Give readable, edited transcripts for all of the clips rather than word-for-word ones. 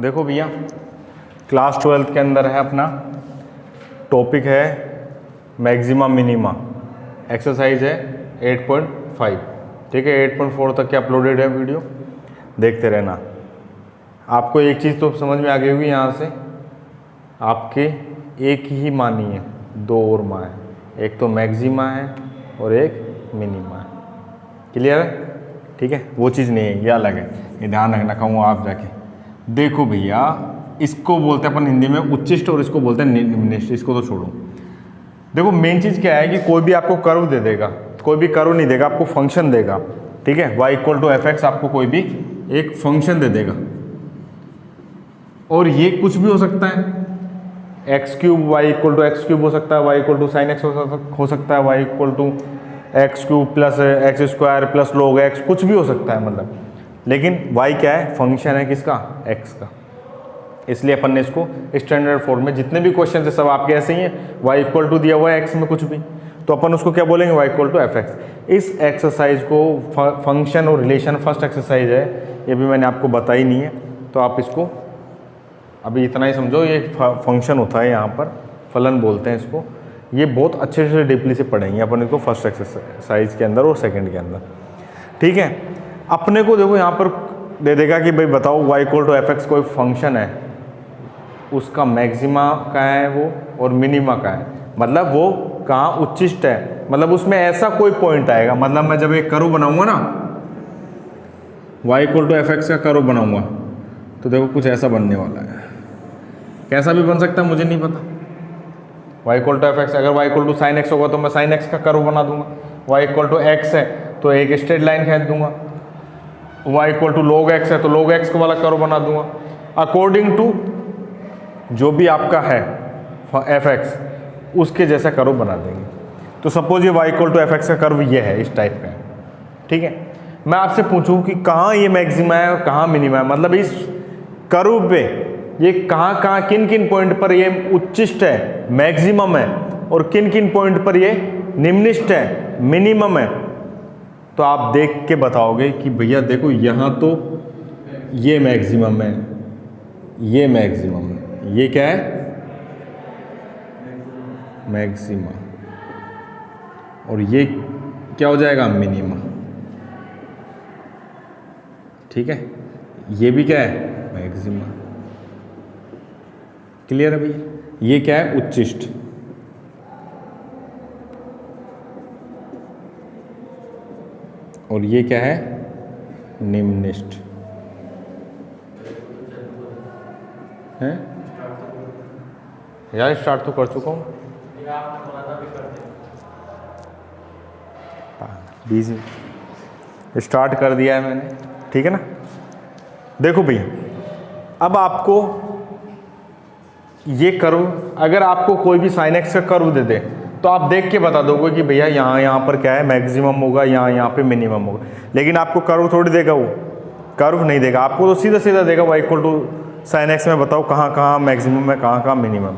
देखो भैया, class 12th के अंदर है अपना टॉपिक है मैक्सिमा मिनिमा, एक्सरसाइज है 8.5, ठीक है। 8.4 तक के अपलोडेड है वीडियो, देखते रहना। आपको एक चीज़ तो समझ में आ गई होगी, यहाँ से आपके एक ही मानी है, दो और माँ है, एक तो मैक्सिमा है और एक मिनिमा है। क्लियर है? ठीक है, वो चीज़ नहीं है, ये अलग है, ये ध्यान रखना। कहूँ आप जाके देखो भैया, इसको बोलते हैं अपन हिंदी में उच्चिष्ट और इसको बोलते हैं निम्निष्ट, इसको तो छोड़ो। देखो मेन चीज़ क्या है कि कोई भी आपको कर्व दे देगा, कोई भी कर्व नहीं देगा, आपको फंक्शन देगा, ठीक है। y = fx आपको कोई भी एक फंक्शन दे देगा और ये कुछ भी हो सकता है, x³ y = x³ हो सकता है, y = sin x हो सकता है, y = x³ + x² + log x, कुछ भी हो सकता है मतलब। लेकिन y क्या है? फंक्शन है किसका? x का। इसलिए अपन ने इसको स्टैंडर्ड फॉर्म में, जितने भी क्वेश्चन है सब आपके ऐसे ही हैं, y = दिया हुआ है x में कुछ भी, तो अपन उसको क्या बोलेंगे? y = fx। इस एक्सरसाइज को फंक्शन और रिलेशन फर्स्ट एक्सरसाइज है, ये भी मैंने आपको बताई नहीं है, तो आप इसको अभी इतना ही समझो। ये फंक्शन होता है, यहाँ पर फलन बोलते हैं इसको। ये बहुत अच्छे से डीपली से पढ़ेंगे अपन इसको फर्स्ट एक्सरसाइज के अंदर और सेकंड के अंदर, ठीक है। अपने को देखो यहाँ पर दे देगा कि भाई बताओ y = fx कोई फंक्शन है, उसका मैक्सिमा का है वो और मिनिमा का है, मतलब वो कहाँ उच्चिष्ट है, मतलब उसमें ऐसा कोई पॉइंट आएगा। मतलब मैं जब एक कर्व बनाऊंगा ना, y = fx का कर्व बनाऊंगा, तो देखो कुछ ऐसा बनने वाला है। कैसा भी बन सकता है, मुझे नहीं पता। y = fx, अगर y = sin x होगा तो मैं sin x का कर्व बना दूंगा। y = x है तो एक स्ट्रेट लाइन खींच दूंगा। y = log x है तो log x वाला कर्व बना दूंगा। अकॉर्डिंग टू जो भी आपका है fx, उसके जैसा कर्व बना देंगे। तो सपोज ये y = fx का कर्व ये है, इस टाइप का है, ठीक है। मैं आपसे पूछूं कि कहाँ ये मैक्सिमा है और कहाँ मिनिमा है, मतलब इस कर्व पे ये कहाँ किन किन पॉइंट पर ये उच्चिष्ट है, मैक्सिमम है, और किन किन पॉइंट पर ये निम्निष्ट है, मिनिमम है। तो आप देख के बताओगे कि भैया देखो यहाँ तो ये मैक्सिमम है, ये मैक्सिमम है, ये क्या है? मैक्सिमा, और ये क्या हो जाएगा? मिनिमा, ठीक है। ये भी क्या है? मैक्सिमा। क्लियर है भैया? ये क्या है? उच्चिष्ट। और ये क्या है? निम्निष्ट है। यार स्टार्ट तो कर चुका हूँ, बीच स्टार्ट कर दिया है मैंने, ठीक है ना। देखो भैया, अब आपको ये कर्व, अगर आपको कोई भी sin x का कर्व दे दे तो आप देख के बता दोगे कि भैया यहाँ पर क्या है? मैक्सिमम होगा, यहाँ पे मिनिमम होगा। लेकिन आपको कर्व थोड़ी देगा, वो कर्व नहीं देगा आपको, तो सीधा सीधा देगा y = sin x में बताओ कहाँ मैक्सिमम है, कहाँ मिनिमम।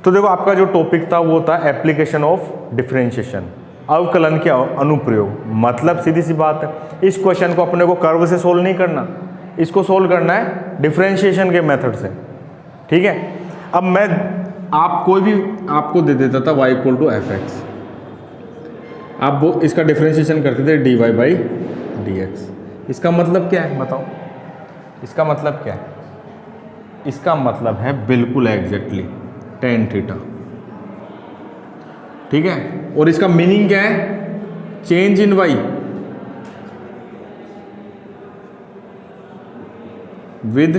तो देखो आपका जो टॉपिक था वो था एप्लीकेशन ऑफ डिफरेंशिएशन, अवकलन के अनुप्रयोग। मतलब सीधी सी बात है, इस क्वेश्चन को अपने को कर्व से सोल्व नहीं करना, इसको सोल्व करना है डिफरेंशिएशन के मेथड से, ठीक है। अब मैं कोई भी आपको दे देता था y = fx, आप वो इसका डिफरेंशिएशन करते थे dy/dx। इसका मतलब क्या है बताओ? इसका मतलब क्या है? इसका मतलब है बिल्कुल एग्जैक्टली tan थीटा, ठीक है। और इसका मीनिंग क्या है? Change in y with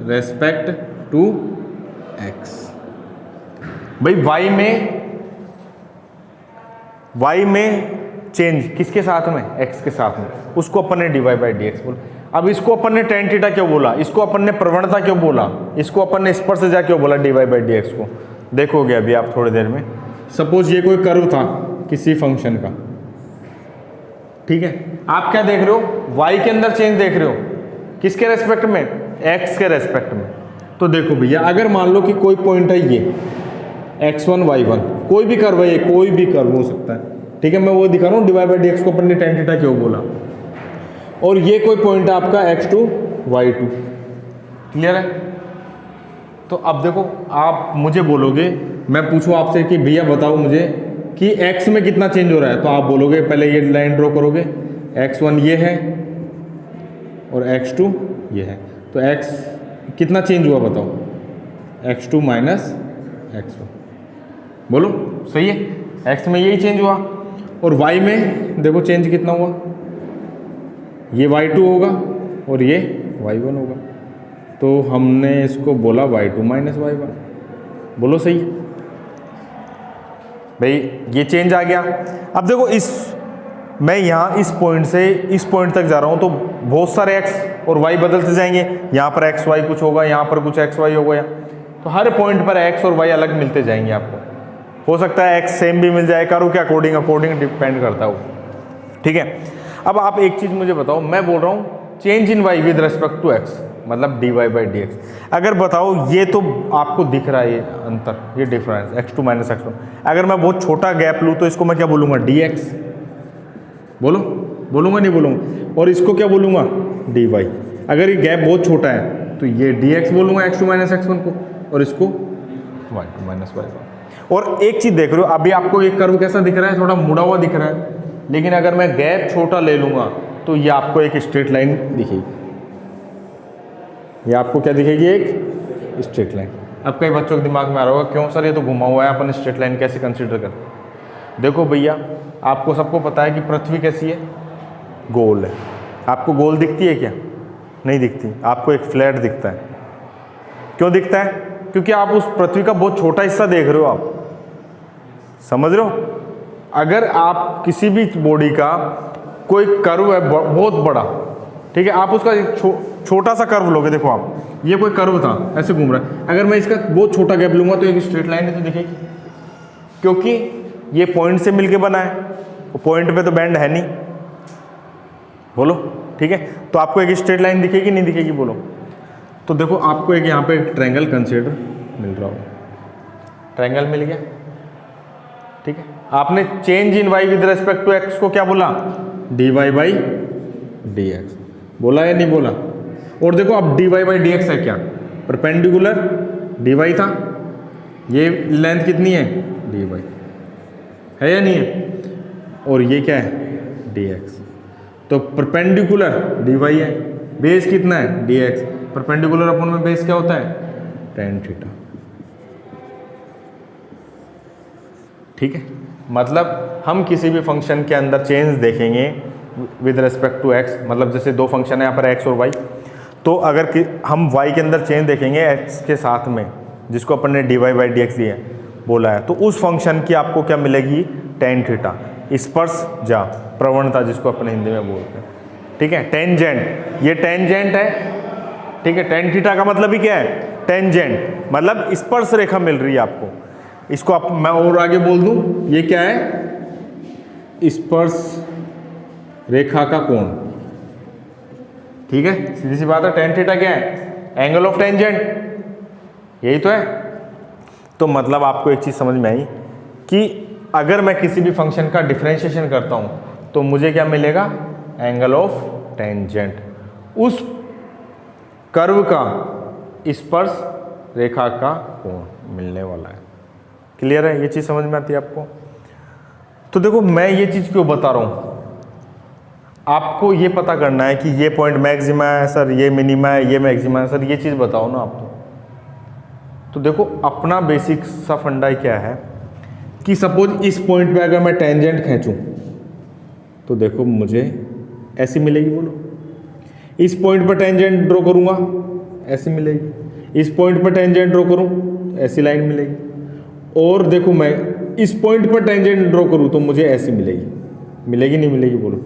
respect to x। भाई y में चेंज किसके साथ में? x के साथ में, उसको अपन ने dy/dx बोला। अब इसको अपन ने tan थीटा क्यों बोला? इसको अपन ने प्रवणता क्यों बोला? इसको अपन ने स्पर्शजा क्यों बोला dy/dx को? देखोगे अभी आप थोड़ी देर में। सपोज ये कोई कर्व था किसी फंक्शन का, ठीक है। आप क्या देख रहे हो? y के अंदर चेंज देख रहे हो, किसके रेस्पेक्ट में? x के रेस्पेक्ट में। तो देखो भैया, अगर मान लो कि कोई पॉइंट है ये x1 y1, कोई भी कर्व है, ये कोई भी कर्व हो सकता है, ठीक है। मैं वो दिखा रहा हूँ dy/dx को अपन ने tan थीटा क्यों बोला। और ये कोई पॉइंट है आपका x2 y2, क्लियर है? तो अब देखो आप मुझे बोलोगे, मैं पूछूं आपसे कि भैया बताओ मुझे कि x में कितना चेंज हो रहा है, तो आप बोलोगे पहले ये लाइन ड्रॉ करोगे, x1 ये है और x2 ये है, तो x कितना चेंज हुआ बताओ, x2 माइनस x1, बोलो सही है? x में यही चेंज हुआ और y में देखो चेंज कितना हुआ, ये y2 होगा और ये y1 होगा, तो हमने इसको बोला y2 माइनस y1, बोलो सही है भाई, ये चेंज आ गया। अब देखो मैं यहाँ इस पॉइंट से इस पॉइंट तक जा रहा हूँ तो बहुत सारे x और y बदलते जाएंगे, यहाँ पर x y कुछ होगा, यहाँ पर कुछ x y होगा, तो हर पॉइंट पर x और y अलग मिलते जाएंगे आपको। हो सकता है x सेम भी मिल जाए, करो क्या अकॉर्डिंग डिपेंड करता है वो, ठीक है। अब आप एक चीज़ मुझे बताओ, मैं बोल रहा हूँ change in y with respect to x, मतलब dy बाई डी एक्स। अगर बताओ ये तो आपको दिख रहा है ये अंतर, ये डिफरेंस x2 माइनस x1, अगर मैं बहुत छोटा गैप लूँ तो इसको मैं क्या बोलूँगा, dx, बोलूँगा नहीं बोलूँगा, और इसको क्या बोलूँगा, dy। अगर ये गैप बहुत छोटा है तो ये dx बोलूँगा x2 माइनस x1 को, और इसको y2 माइनस y1। और एक चीज़ देख रहे हो, अभी आपको एक कर्व कैसा दिख रहा है, थोड़ा मुड़ा हुआ दिख रहा है, लेकिन अगर मैं गैप छोटा ले लूँगा तो ये आपको एक स्ट्रेट लाइन दिखेगी, ये आपको क्या दिखेगी, एक स्ट्रेट लाइन। अब कई बच्चों के दिमाग में आ रहा होगा क्यों सर ये तो घुमा हुआ है, अपन स्ट्रेट लाइन कैसे कंसीडर करें। देखो भैया, आपको सबको पता है कि पृथ्वी कैसी है, गोल है। आपको गोल दिखती है क्या, नहीं दिखती, आपको एक फ्लैट दिखता है। क्यों दिखता है, क्योंकि आप उस पृथ्वी का बहुत छोटा हिस्सा देख रहे हो, आप समझ रहे हो। अगर आप किसी भी बॉडी का कोई कर्व है बहुत बड़ा, ठीक है, आप उसका एक छोटा सा कर्व लोगे, देखो आप ये कोई कर्व था ऐसे घूम रहा है, अगर मैं इसका बहुत छोटा गैप लूंगा तो एक स्ट्रेट लाइन है तो दिखेगी, क्योंकि ये पॉइंट से मिलके बना है, पॉइंट पे तो बैंड है नहीं, बोलो ठीक है। तो आपको एक स्ट्रेट लाइन दिखेगी नहीं दिखेगी, बोलो। तो देखो आपको एक यहाँ पे एक ट्रायंगल कंसीडर मिल रहा होगा, ट्रायंगल मिल गया, ठीक है। आपने change in y with respect to x को क्या बोला, dy बाई डी एक्स, बोला या नहीं बोला। और देखो अब dy बाई डी एक्स है क्या, परपेंडिकुलर dy था, ये लेंथ कितनी है, dy है या नहीं है, और ये क्या है, dx, तो परपेंडिकुलर dy है, बेस कितना है, dx, परपेंडिकुलर अपन में बेस क्या होता है, tan थीटा, ठीक है। मतलब हम किसी भी फंक्शन के अंदर चेंज देखेंगे विद रिस्पेक्ट टू x, मतलब जैसे दो फंक्शन है यहाँ पर x और y, तो अगर हम y के अंदर चेंज देखेंगे x के साथ में, जिसको अपन ने dy बाई डी एक्स दिया बोला है, तो उस फंक्शन की आपको क्या मिलेगी, tan थीटा, स्पर्श जा प्रवणता जिसको अपन हिंदी में बोलते हैं, ठीक है। टेंजेंट, ये टेंजेंट है, ठीक है। tan थीटा का मतलब ही क्या है, टेंजेंट, मतलब स्पर्श रेखा मिल रही है आपको। इसको आप मैं और आगे बोल दूं, ये क्या है, स्पर्श रेखा का कोण, ठीक है, सीधी सी बात है। tan थीटा क्या है, एंगल ऑफ टेंजेंट, यही तो है। तो मतलब आपको एक चीज समझ में आई कि अगर मैं किसी भी फंक्शन का डिफरेंशिएशन करता हूं तो मुझे क्या मिलेगा, एंगल ऑफ टेंजेंट, उस कर्व का स्पर्श रेखा का कोण मिलने वाला है। क्लियर है, ये चीज समझ में आती है आपको। तो देखो मैं ये चीज क्यों बता रहा हूं, आपको ये पता करना है कि ये पॉइंट मैक्सिमा है सर, ये मिनिमा है, ये मैक्सिमा है सर, ये चीज बताओ ना आप। तो देखो अपना बेसिक सा फंडा क्या है कि सपोज इस पॉइंट पे अगर मैं टेंजेंट खींचूं तो देखो मुझे ऐसी मिलेगी, बोलो। इस पॉइंट पर टेंजेंट ड्रॉ करूंगा ऐसी मिलेगी, इस पॉइंट पर टेंजेंट ड्रॉ करूं ऐसी लाइन मिलेगी, और देखो मैं इस पॉइंट पर टेंजेंट ड्रॉ करूं तो मुझे ऐसी मिलेगी, मिलेगी नहीं मिलेगी, बोलो।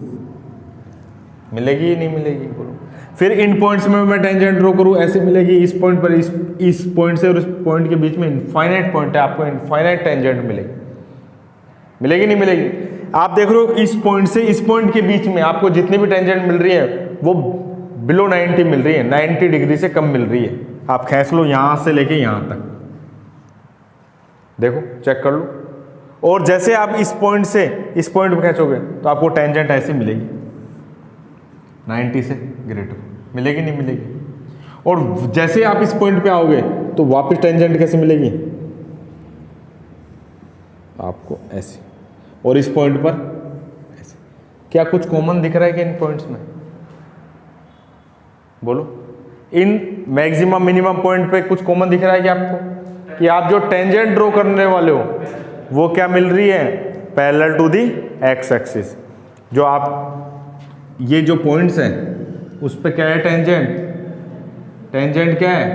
मिलेगी नहीं मिलेगी, बोलो। फिर इन पॉइंट्स में मैं टेंजेंट ड्रॉ करूं ऐसे मिलेगी, इस पॉइंट पर इस पॉइंट से और इस पॉइंट के बीच में इनफाइनाइट पॉइंट है, आपको इनफाइनाइट टेंजेंट मिलेगी, मिलेगी नहीं मिलेगी। आप देख रहे हो इस पॉइंट से इस पॉइंट के बीच में आपको जितनी भी टेंजेंट मिल रही है वो बिलो 90 मिल रही है, 90 डिग्री से कम मिल रही है। आप खींच लो यहां से लेके यहां तक, देखो चेक कर लो। और जैसे आप इस पॉइंट से इस पॉइंट पर खींचोगे तो आपको टेंजेंट ऐसे मिलेगी 90 से ग्रेटर, मिलेगी नहीं मिलेगी। और जैसे आप इस पॉइंट पे आओगे तो वापस टेंजेंट कैसे मिलेगी आपको, ऐसे, और इस पॉइंट पर ऐसे। क्या कुछ कॉमन दिख रहा है कि इन पॉइंट्स में? बोलो, इन मैक्सिमम मिनिमम पॉइंट पे कुछ कॉमन दिख रहा है क्या आपको? कि आप जो टेंजेंट ड्रॉ करने वाले हो वो क्या मिल रही है? Parallel to the X axis. जो आप ये जो पॉइंट्स हैं उस पे क्या है? टेंजेंट। टेंजेंट क्या है?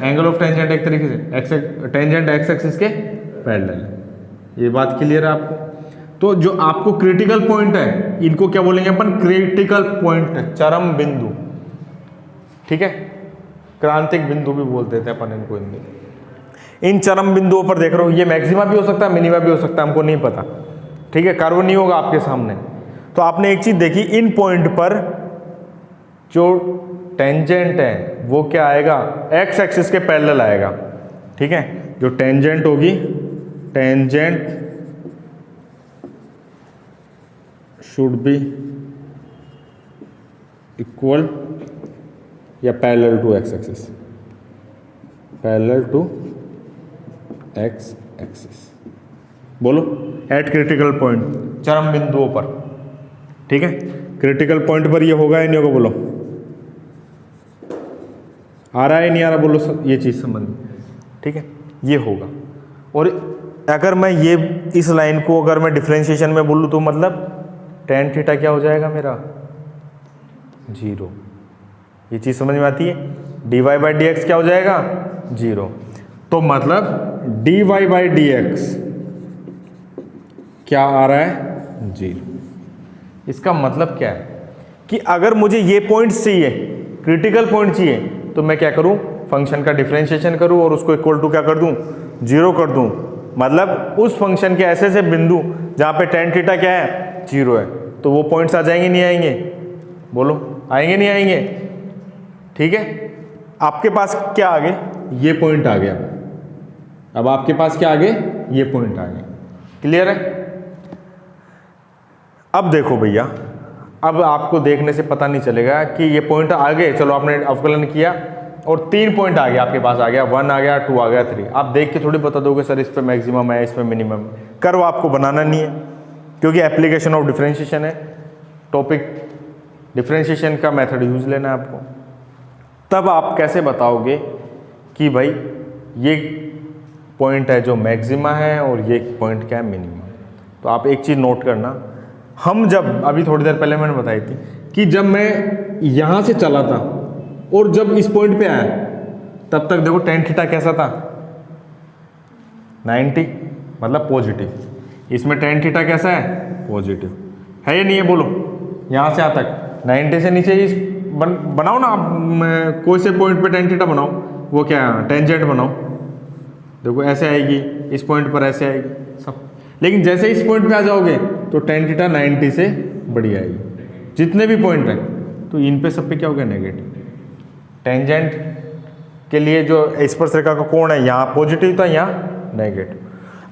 एंगल ऑफ टेंजेंट एक तरीके से टेंजेंट एक्स एक्सिस के पैरेलल। ये बात क्लियर है आपको? तो जो आपको क्रिटिकल पॉइंट है इनको क्या बोलेंगे अपन? क्रिटिकल पॉइंट, चरम बिंदु, ठीक है, क्रांतिक बिंदु भी बोल देते हैं अपन इनको हिंदी में। इन चरम बिंदुओं पर देख रहे हो, ये मैक्सिमा भी हो सकता है, मिनिमा भी हो सकता है, हमको नहीं पता, ठीक है, कर्व नहीं होगा आपके सामने। तो आपने एक चीज देखी, इन पॉइंट पर जो टेंजेंट है वो क्या आएगा? एक्स एक्सिस के पैरेलल आएगा, ठीक है। जो टेंजेंट होगी, टेंजेंट शुड बी इक्वल या parallel to X axis, parallel to X axis. बोलो, एट क्रिटिकल पॉइंट, चरम बिंदुओं पर, ठीक है। क्रिटिकल पॉइंट पर ये होगा या नहीं होगा? बोलो, आ रहा है नहीं आ रहा? बोलो सब, ये चीज समझ, ठीक है, ये होगा। और अगर मैं ये इस लाइन को अगर मैं डिफरेंशिएशन में बोलूँ तो मतलब टेन थीटा क्या हो जाएगा मेरा? 0। ये चीज समझ में आती है? dy बाई डी एक्स क्या हो जाएगा? 0। तो मतलब dy बाई डी एक्स क्या आ रहा है? 0। इसका मतलब क्या है कि अगर मुझे ये पॉइंट्स चाहिए, क्रिटिकल पॉइंट चाहिए, तो मैं क्या करूं? फंक्शन का डिफरेंशिएशन करूं और उसको इक्वल टू क्या कर दूं? 0 कर दूं। मतलब उस फंक्शन के ऐसे ऐसे बिंदु जहां पे टेन थीटा क्या है? 0 है, तो वो पॉइंट्स आ जाएंगे नहीं आएंगे? बोलो, आएंगे नहीं आएंगे? ठीक है। आपके पास क्या आ गए? ये पॉइंट आ गया। अब आपके पास क्या आ गए? ये पॉइंट आ गए। क्लियर है? अब देखो भैया, अब आपको देखने से पता नहीं चलेगा कि ये पॉइंट आ गए, चलो आपने अवकलन किया और 3 पॉइंट आ गया आपके पास, आ गया 1 आ गया 2 आ गया 3। आप देख के थोड़ी बता दोगे सर इस पे मैक्सिमम है, इस पे मिनिमम। कर्व आपको बनाना नहीं है क्योंकि एप्लीकेशन ऑफ डिफरेंशिएशन है, टॉपिक डिफरेंशिएशन का मेथड यूज लेना है आपको। तब आप कैसे बताओगे कि भाई ये पॉइंट है जो मैक्सिमा है और ये पॉइंट क्या है? मिनिमम। तो आप एक चीज़ नोट करना, हम जब अभी थोड़ी देर पहले मैंने बताई थी कि जब मैं यहां से चला था और जब इस पॉइंट पे आया तब तक देखो टेन थीटा कैसा था? 90, मतलब पॉजिटिव। इसमें टेन थीटा कैसा है? पॉजिटिव है या नहीं है? बोलो, यहां से यहां तक 90 से नीचे इस बनाओ ना आप, कोई से पॉइंट पे टेन थीटा बनाओ, वो क्या टेंजेंट बनाओ, देखो ऐसे आएगी, इस पॉइंट पर ऐसे आएगी सब। लेकिन जैसे इस पॉइंट पे आ जाओगे तो टेन थीटा 90 से बड़ी आएगी। जितने भी पॉइंट हैं तो इन पे सब पे क्या हो गया? नेगेटिव। टेंजेंट के लिए जो स्पर्शरेखा का कोण है यहाँ पॉजिटिव था, यहाँ नेगेटिव।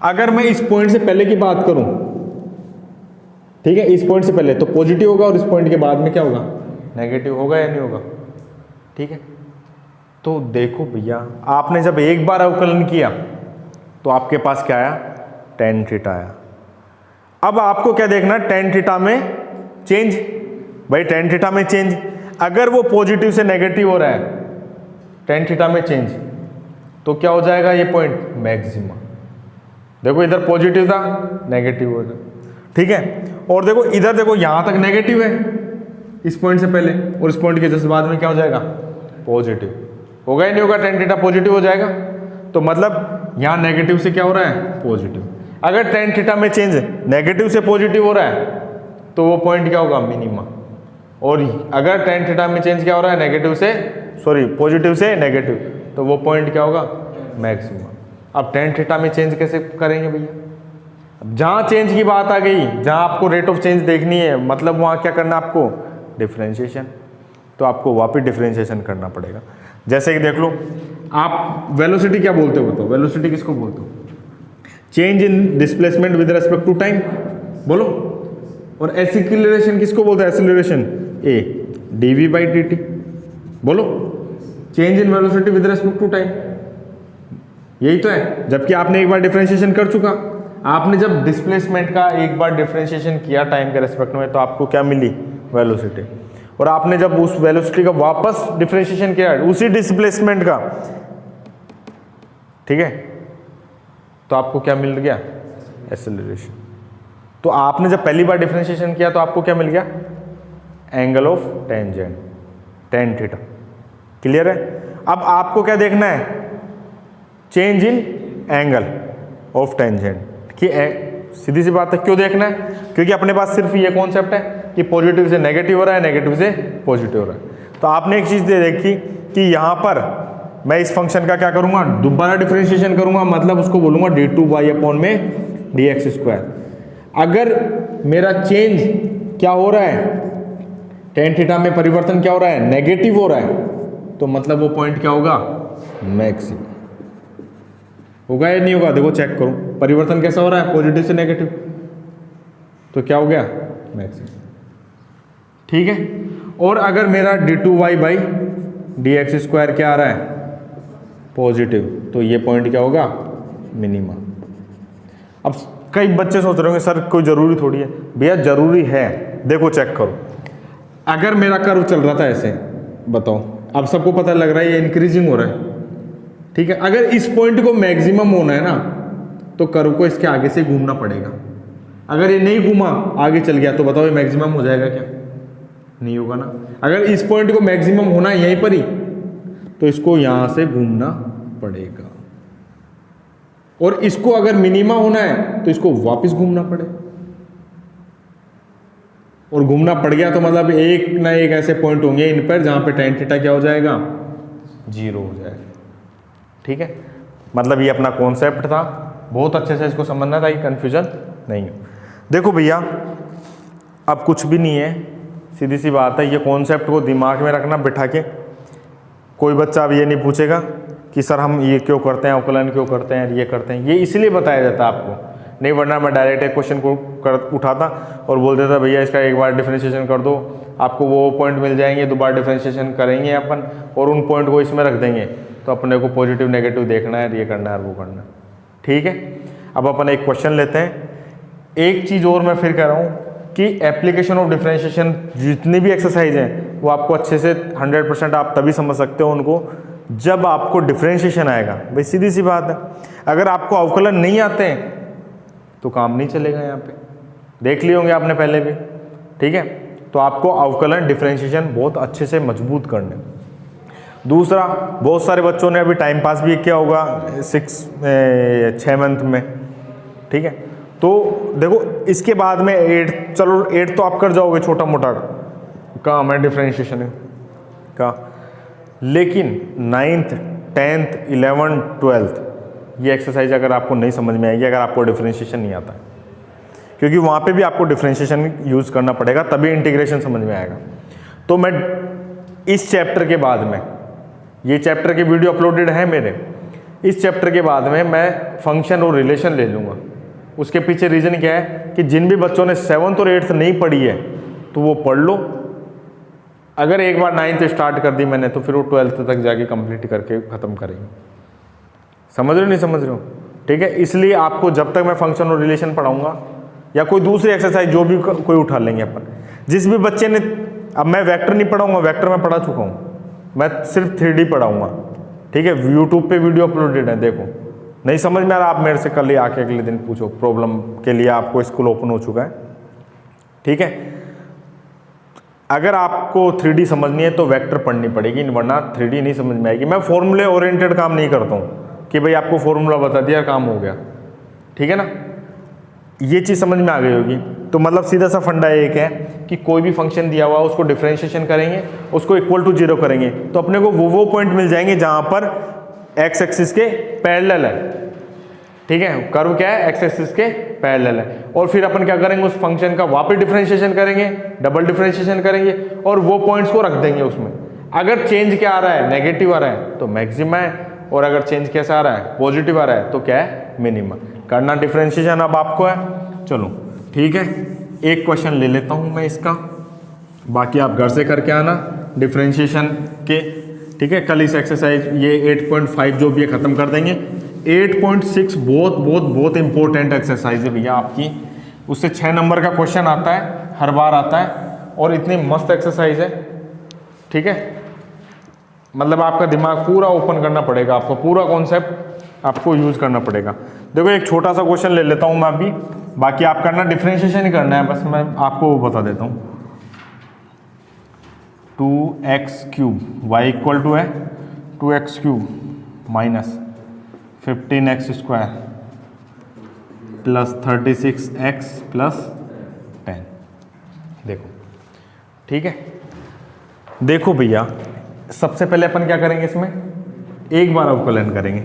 अगर मैं इस पॉइंट से पहले की बात करूं, ठीक है, इस पॉइंट से पहले तो पॉजिटिव होगा और इस पॉइंट के बाद में क्या होगा? नेगेटिव होगा या नहीं होगा? ठीक है। तो देखो भैया, आपने जब एक बार अवकलन किया तो आपके पास क्या आया? टेन थीटा आया। अब आपको क्या देखना? टेन थीटा में चेंज। भाई टेन थीटा में चेंज, अगर वो पॉजिटिव से नेगेटिव हो रहा है, टेन थीटा में चेंज, तो क्या हो जाएगा ये पॉइंट? मैक्सिमा। देखो इधर पॉजिटिव था, नेगेटिव हो जाए, ठीक है। और देखो इधर, देखो यहां तक नेगेटिव है इस पॉइंट से पहले, और इस पॉइंट के जस्ट बाद में क्या हो जाएगा? पॉजिटिव। होगा ही नहीं होगा? टेन थीटा पॉजिटिव हो जाएगा। तो मतलब यहां नेगेटिव से क्या हो रहा है? पॉजिटिव। अगर टेन थीटा में चेंज नेगेटिव से पॉजिटिव हो रहा है तो वो पॉइंट क्या होगा? मिनिमा। और अगर टेन थीटा में चेंज क्या हो रहा है? नेगेटिव से, सॉरी, पॉजिटिव से नेगेटिव, तो वो पॉइंट क्या होगा? मैक्सिमा। अब टेन थीटा में चेंज कैसे करेंगे भैया? जहां चेंज की बात आ गई, जहां आपको रेट ऑफ चेंज देखनी है, मतलब वहां क्या करना आपको? डिफरेंशिएशन। तो आपको वापस डिफरेंशिएशन करना पड़ेगा। जैसे कि देख लो, आप वेलोसिटी क्या बोलते हो? बताओ, वेलोसिटी किसको बोलते हो? Change in displacement with respect to time, बोलो। और एक्सीलरेशन किसको बोलते हैं? Acceleration A, dv by dt, बोलो। Change in velocity with respect to time, यही तो है। जबकि आपने एक बार डिफरेंशिएशन कर चुका, आपने जब डिस्प्लेसमेंट का एक बार डिफरेंशिएशन किया टाइम के रेस्पेक्ट में, तो आपको क्या मिली, वेलोसिटी। और आपने जब उस वेलोसिटी का वापस डिफरेंशिएशन किया उसी डिस्प्लेसमेंट का, ठीक है, तो आपको क्या मिल गया, एक्सेलरेशन। तो आपने जब पहली बार डिफरेंशिएशन किया तो आपको क्या मिल गया, angle of tangent, tan theta. Clear है। अब आपको क्या देखना है, change in angle of tangent कि सीधी सी बात है, क्यों देखना है, क्योंकि अपने पास सिर्फ ये कॉन्सेप्ट है कि पॉजिटिव से नेगेटिव हो रहा है, नेगेटिव से पॉजिटिव हो रहा है। तो आपने एक चीज दे देखी कि यहां पर मैं इस फंक्शन का क्या करूंगा, दोबारा डिफरेंशिएशन करूंगा, मतलब उसको बोलूंगा d2y अपॉन में dx²। अगर मेरा चेंज क्या हो रहा है, tan थीटा में परिवर्तन क्या हो रहा है, नेगेटिव हो रहा है, तो मतलब वो पॉइंट क्या होगा, मैक्सिमम होगा या नहीं होगा। देखो चेक करो, परिवर्तन कैसा हो रहा है, पॉजिटिव से नेगेटिव, तो क्या हो गया, मैक्सिमम। ठीक है। और अगर मेरा d2y बाई dx² क्या आ रहा है, पॉजिटिव, तो ये पॉइंट क्या होगा, मिनिमा। अब कई बच्चे सोच रहे होंगे सर कोई जरूरी थोड़ी है, भैया जरूरी है। देखो चेक करो, अगर मेरा कर्व चल रहा था ऐसे, बताओ, अब सबको पता लग रहा है ये इंक्रीजिंग हो रहा है, ठीक है। अगर इस पॉइंट को मैक्सिमम होना है ना, तो कर्व को इसके आगे से घूमना पड़ेगा। अगर ये नहीं घूमा, आगे चल गया, तो बताओ ये मैक्सिमम हो जाएगा क्या, नहीं होगा ना। अगर इस पॉइंट को मैक्सिमम होना है यहीं पर ही, तो इसको यहां से घूमना पड़ेगा, और इसको अगर मिनिमा होना है तो इसको वापस घूमना पड़ेगा, और घूमना पड़ गया तो मतलब एक ना एक ऐसे पॉइंट होंगे इन पर जहां पे tan थीटा क्या हो जाएगा, 0 हो जाएगा। ठीक है, मतलब ये अपना कॉन्सेप्ट था, बहुत अच्छे से इसको समझना था कि कंफ्यूजन नहीं हो। देखो भैया, अब कुछ भी नहीं है, सीधी सी बात है, ये कॉन्सेप्ट को दिमाग में रखना बिठा के। कोई बच्चा अब ये नहीं पूछेगा कि सर हम ये क्यों करते हैं, अवकलन क्यों करते हैं, ये करते हैं, ये इसलिए बताया जाता है आपको, नहीं वरना मैं डायरेक्ट एक क्वेश्चन को उठाता और बोल देता भैया इसका एक बार डिफरेंशिएशन कर दो, आपको वो पॉइंट मिल जाएंगे, दोबारा डिफरेंशिएशन करेंगे अपन और उन पॉइंट को इसमें रख देंगे, तो अपने को पॉजिटिव नेगेटिव देखना है, ये करना है, वो करना है। ठीक है, अब अपन एक क्वेश्चन लेते हैं। एक चीज़ और मैं फिर कह रहा हूँ कि एप्लीकेशन ऑफ डिफरेंशिएशन जितनी भी एक्सरसाइज हैं वो आपको अच्छे से 100% आप तभी समझ सकते हो उनको जब आपको डिफरेंशिएशन आएगा। भाई सीधी सी बात है, अगर आपको अवकलन नहीं आते हैं तो काम नहीं चलेगा। यहाँ पे देख लिए होंगे आपने पहले भी, ठीक है। तो आपको अवकलन डिफरेंशिएशन बहुत अच्छे से मजबूत करने। दूसरा, बहुत सारे बच्चों ने अभी टाइम पास भी किया होगा 6 मंथ में, ठीक है। तो देखो इसके बाद में 8, चलो 8 तो आप कर जाओगे, छोटा मोटा काम है डिफरेंशिएशन का, लेकिन 9th 10th 11th 12th ये एक्सरसाइज अगर आपको नहीं समझ में आएगी, अगर आपको डिफरेंशिएशन नहीं आता, क्योंकि वहाँ पे भी आपको डिफरेंशिएशन यूज़ करना पड़ेगा, तभी इंटीग्रेशन समझ में आएगा। तो मैं इस चैप्टर के बाद में, ये चैप्टर की वीडियो अपलोडेड है मेरे, इस चैप्टर के बाद में मैं फंक्शन और रिलेशन ले लूँगा। उसके पीछे रीज़न क्या है कि जिन भी बच्चों ने 7th और 8th नहीं पढ़ी है तो वो पढ़ लो। अगर एक बार 9th स्टार्ट कर दी मैंने तो फिर वो 12th तक जाके कंप्लीट करके ख़त्म करेंगे। समझ रहे हो, नहीं समझ रहे हो? ठीक है, इसलिए आपको जब तक मैं फंक्शन और रिलेशन पढ़ाऊंगा या कोई दूसरी एक्सरसाइज जो भी कोई उठा लेंगे अपन, जिस भी बच्चे ने, अब मैं वेक्टर नहीं पढ़ाऊंगा, वेक्टर मैं पढ़ा चुका हूँ, मैं सिर्फ 3D पढ़ाऊंगा। ठीक है, यूट्यूब पे वीडियो अपलोडेड है, देखो। नहीं समझ में आ रहा, आप मेरे से कल ही आके अगले दिन पूछो, प्रॉब्लम के लिए आपको स्कूल ओपन हो चुका है। ठीक है, अगर आपको 3D समझनी है तो वेक्टर पढ़नी पड़ेगी, वरना 3D नहीं समझ में आएगी। मैं फॉर्मूले ओरिएंटेड काम नहीं करता हूँ कि भाई आपको फॉर्मूला बता दिया काम हो गया, ठीक है ना। ये चीज़ समझ में आ गई होगी। तो मतलब सीधा सा फंडा एक है कि कोई भी फंक्शन दिया हुआ उसको डिफरेंशिएशन करेंगे, उसको इक्वल टू 0 करेंगे, तो अपने को वो पॉइंट मिल जाएंगे जहाँ पर एक्स एक्सिस के पैरेलल है। ठीक है, कर्व क्या है, एक्स एक्सिस के पैरेलल है। और फिर अपन क्या करेंगे, उस फंक्शन का वापस डिफरेंशिएशन करेंगे, डबल डिफरेंशिएशन करेंगे और वो पॉइंट्स को रख देंगे उसमें। अगर चेंज क्या आ रहा है, नेगेटिव आ रहा है तो मैक्सिमा है, और अगर चेंज कैसा आ रहा है, पॉजिटिव आ रहा है तो क्या है, मिनिमम। करना डिफरेंशिएशन अब आपको है। चलो ठीक है, एक क्वेश्चन ले लेता हूं मैं इसका, बाकी आप घर से करके आना डिफरेंशिएशन के ठीक है, कल इस एक्सरसाइज ये 8.5 जो भी है ख़त्म कर देंगे। 8.6 बहुत बहुत बहुत इंपॉर्टेंट एक्सरसाइज है भैया आपकी, उससे 6 नंबर का क्वेश्चन आता है, हर बार आता है, और इतनी मस्त एक्सरसाइज है। ठीक है, मतलब आपका दिमाग पूरा ओपन करना पड़ेगा, आपको पूरा कॉन्सेप्ट आपको यूज करना पड़ेगा। देखो एक छोटा सा क्वेश्चन ले लेता हूँ मैं अभी, बाकी आप करना डिफरेंशिएशन ही करना है, बस मैं आपको वो बता देता हूँ। 2x³ y इक्वल टू है 2x³ minus 15x² plus 36x plus 10। देखो ठीक है, देखो भैया सबसे पहले अपन क्या करेंगे, इसमें एक बार अवकलन करेंगे।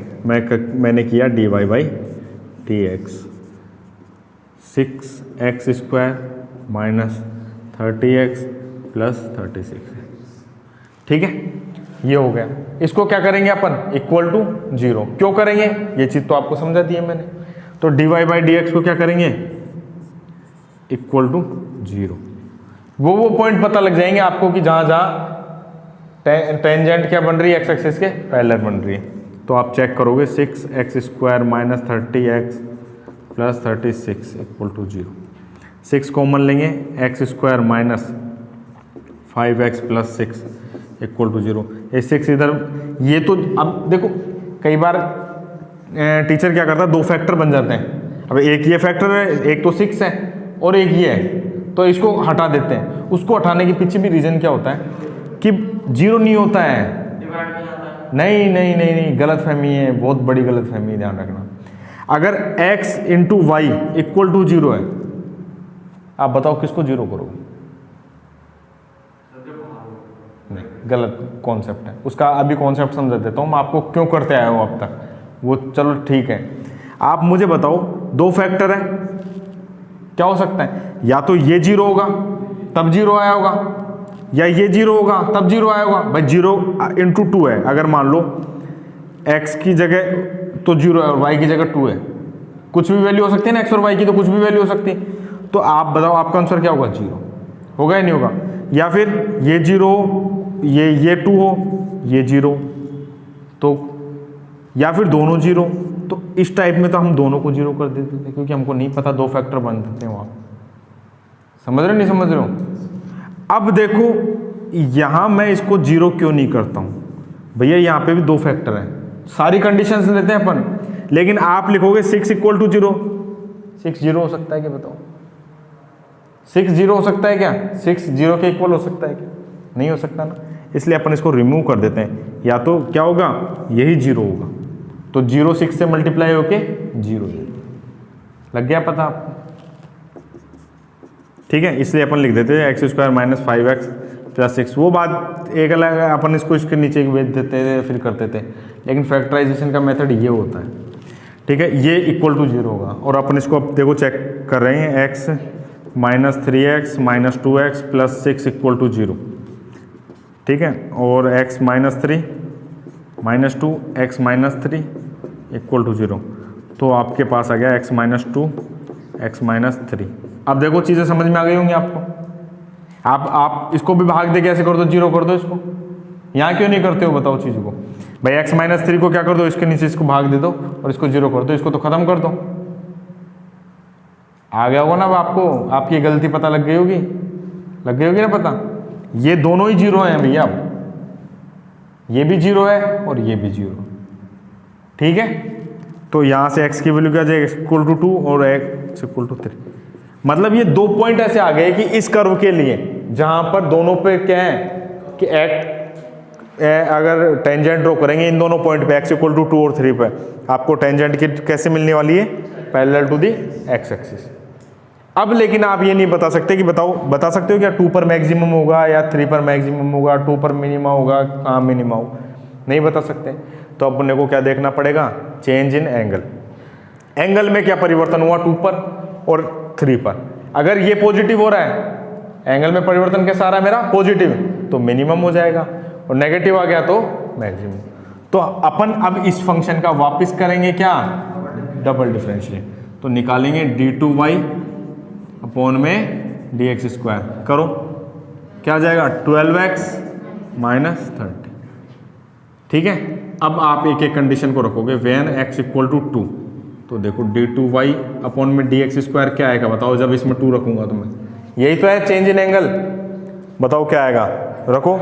मैंने किया dy/dx 6x² minus 30x plus 36। ठीक है, ये हो गया। इसको क्या करेंगे अपन, इक्वल टू 0 क्यों करेंगे, ये चीज़ तो आपको समझा दी है मैंने। तो dy/dx को क्या करेंगे, इक्वल टू 0। वो पॉइंट पता लग जाएंगे आपको कि जहाँ जहाँ टेंजेंट क्या बन रही है, एक्स एक्सिस के पैरेलल बन रही है। तो आप चेक करोगे 6x² minus 30x plus 36 equal to 0। 6 common लेंगे, x² minus 5x plus 6 equal to 0। ये 6 इधर, ये तो अब देखो कई बार टीचर क्या करता है, 2 फैक्टर बन जाते हैं। अब एक ये फैक्टर है, एक तो 6 है और एक ये है, तो इसको हटा देते हैं। उसको हटाने के पीछे भी रीज़न क्या होता है कि 0 नहीं होता है। नहीं नहीं नहीं नहीं, गलत फहमी है, बहुत बड़ी गलत फहमी है, ध्यान रखना। अगर x into Y equal to 0 है, आप बताओ किसको 0 करोगे? नहीं, गलत कॉन्सेप्ट है उसका। अभी कॉन्सेप्ट समझा देता हूँ मैं आपको, क्यों करते आए हो अब तक वो, चलो ठीक है। आप मुझे बताओ 2 फैक्टर है, क्या हो सकता है, या तो ये 0 होगा तब 0 आया होगा, या ये 0 होगा तब 0 आया होगा। भाई 0 इंटू 2 है, अगर मान लो x की जगह तो 0 है और y की जगह 2 है, कुछ भी वैल्यू हो सकती है ना, x और y की तो कुछ भी वैल्यू हो सकती है। तो आप बताओ आपका आंसर क्या होगा, 0 होगा या नहीं होगा? या फिर ये 0 ये 2 हो, ये 0, तो या फिर दोनों 0। तो इस टाइप में तो हम दोनों को 0 कर देते थे, क्योंकि हमको नहीं पता 2 फैक्टर बन देते हैं वहाँ। समझ रहे हो नहीं समझ रहे हो? अब देखो यहाँ मैं इसको 0 क्यों नहीं करता हूँ भैया, यहाँ पे भी 2 फैक्टर हैं, सारी कंडीशंस लेते हैं अपन, लेकिन आप लिखोगे 6 इक्वल टू 0। 6 0 हो सकता है क्या, बताओ? 6 0 हो सकता है क्या? 6 0 के इक्वल हो सकता है क्या? नहीं हो सकता ना, इसलिए अपन इसको रिमूव कर देते हैं। या तो क्या होगा, यही 0 होगा, तो 0 6 से मल्टीप्लाई होके 0 लग गया पता आपको? ठीक है, इसलिए अपन लिख देते हैं x² माइनस 5x प्लस 6। वो बात एक अलग है, अपन इसको इसके नीचे भेज देते थे फिर करते थे, लेकिन फैक्टराइजेशन का मेथड ये होता है। ठीक है, ये इक्वल टू 0 होगा, और अपन इसको अब देखो चेक कर रहे हैं, x minus 3x minus 2x plus 6 equal to 0। ठीक है, और x minus 3 minus 2 x minus 3 equal to 0। तो आपके पास आ गया x माइनस 2 x माइनस 3। अब देखो चीज़ें समझ में आ गई होंगी आपको। आप इसको भी भाग दे, कैसे कर दो, 0 कर दो इसको। यहाँ क्यों नहीं करते हो बताओ चीज़ को? भाई x माइनस 3 को क्या कर दो, इसके नीचे इसको भाग दे दो और इसको 0 कर दो, इसको तो खत्म कर दो। आ गया होगा ना अब आपको, आपकी गलती पता लग गई होगी ना पता। ये दोनों ही 0 हैं भैया, अब ये भी 0 है और ये भी 0। ठीक है, तो यहाँ से x की वैल्यू क्या जाएगी, इक्वल टू 2 और x इक्वल टू 3। मतलब ये 2 पॉइंट ऐसे आ गए कि इस कर्व के लिए जहां पर दोनों पे क्या है कि अगर टेंजेंट ड्रॉ करेंगे इन दोनों पॉइंट पे x इक्वल टू 2 और 3 पे, आपको टेंजेंट की कैसे मिलने वाली है, parallel to the x axis. अब लेकिन आप ये नहीं बता सकते कि बता सकते हो क्या 2 पर मैक्सिमम होगा या 3 पर मैक्सिमम होगा, 2 पर मिनिमा होगा, कहाँ मिनिमा हो, नहीं बता सकते। तो अपने को क्या देखना पड़ेगा, चेंज इन एंगल। एंगल में क्या परिवर्तन हुआ 2 पर और 3 पर। अगर ये पॉजिटिव हो रहा है, एंगल में परिवर्तन कैसा आ रहा है मेरा, पॉजिटिव, तो मिनिमम हो जाएगा, और नेगेटिव आ गया तो मैक्सिमम। तो अपन अब इस फंक्शन का वापस करेंगे क्या, डबल डिफरेंशिएट। तो निकालेंगे d2y अपॉन में dx²। करो, क्या आ जाएगा 12x माइनस 30। ठीक है। अब आप एक एक कंडीशन को रखोगे, व्हेन x इक्वल टू 2, तो देखो d2y अपॉन में dx स्क्वायर क्या आएगा बताओ, जब इसमें 2 रखूंगा तो मैं, यही तो है चेंज इन एंगल, बताओ क्या आएगा, रखो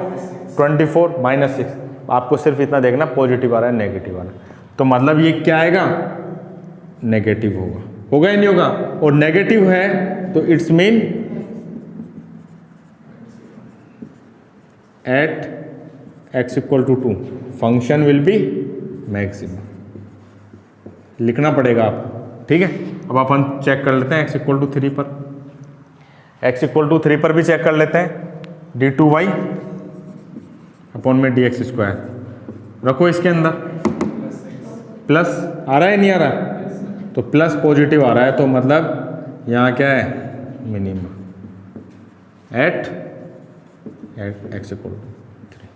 24 माइनस 6, आपको सिर्फ इतना देखना पॉजिटिव आ रहा है नेगेटिव आ रहा है, तो मतलब ये क्या आएगा, नेगेटिव होगा या नहीं होगा, और नेगेटिव है तो it's mean at x equal to 2 function will be maximum, लिखना पड़ेगा आपको, ठीक है। अब अपन चेक कर लेते हैं x इक्वल टू 3 पर, x इक्वल टू 3 पर भी चेक कर लेते हैं, d2y अपॉन में dx स्क्वायर, रखो इसके अंदर, प्लस आ रहा है नहीं आ रहा, तो प्लस पॉजिटिव आ रहा है, तो मतलब यहाँ क्या है, minimum at x equal to 3,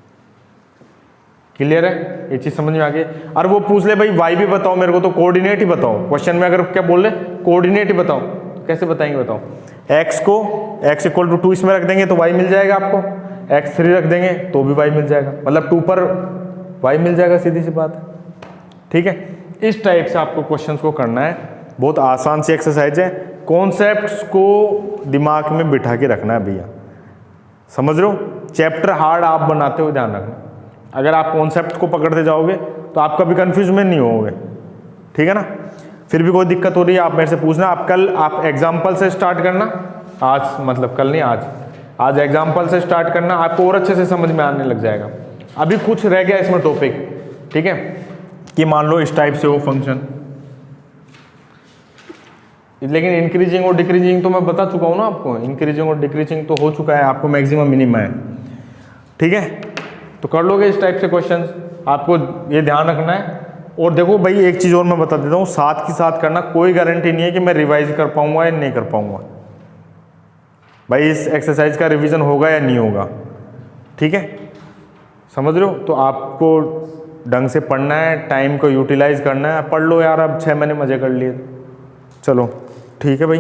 clear है, ये चीज समझ में आ गई। और वो पूछ ले भाई y भी बताओ मेरे को, तो कोऑर्डिनेट ही बताओ, क्वेश्चन में अगर क्या बोल रहे कोऑर्डिनेट ही बताओ, तो कैसे बताएंगे बताओ, x को x इक्वल टू 2 इसमें रख देंगे तो y मिल जाएगा आपको, x 3 रख देंगे तो भी y मिल जाएगा, मतलब 2 पर y मिल जाएगा, सीधी सी बात है, ठीक है। इस टाइप से आपको क्वेश्चंस को करना है, बहुत आसान सी एक्सरसाइज है, कॉन्सेप्ट्स को दिमाग में बिठा के रखना है भैया, समझ रहे हो, चैप्टर हार्ड आप बनाते हो ध्यान रखना, अगर आप कॉन्सेप्ट को पकड़ते जाओगे तो आप कभी कंफ्यूज में नहीं होगे, ठीक है ना। फिर भी कोई दिक्कत हो रही है आप मेरे से पूछना, आप एग्जाम्पल से स्टार्ट करना, आज मतलब कल नहीं, आज एग्जाम्पल से स्टार्ट करना, आपको और अच्छे से समझ में आने लग जाएगा। अभी कुछ रह गया इसमें टॉपिक, ठीक है, कि मान लो इस टाइप से हो फंक्शन, लेकिन इंक्रीजिंग और डिक्रीजिंग तो मैं बता चुका हूँ ना आपको, इंक्रीजिंग और डिक्रीजिंग तो हो चुका है, आपको मैक्सिमम मिनिमम है, ठीक है, तो कर लोगे इस टाइप से क्वेश्चंस, आपको ये ध्यान रखना है। और देखो भाई एक चीज़ और मैं बता देता हूँ, साथ की साथ करना, कोई गारंटी नहीं है कि मैं रिवाइज कर पाऊंगा या नहीं कर पाऊंगा, भाई इस एक्सरसाइज का रिवीजन होगा या नहीं होगा, ठीक है, समझ रहे हो। तो आपको ढंग से पढ़ना है, टाइम को यूटिलाइज करना है, पढ़ लो यार, अब 6 महीने मजे कर लिए, चलो ठीक है भाई।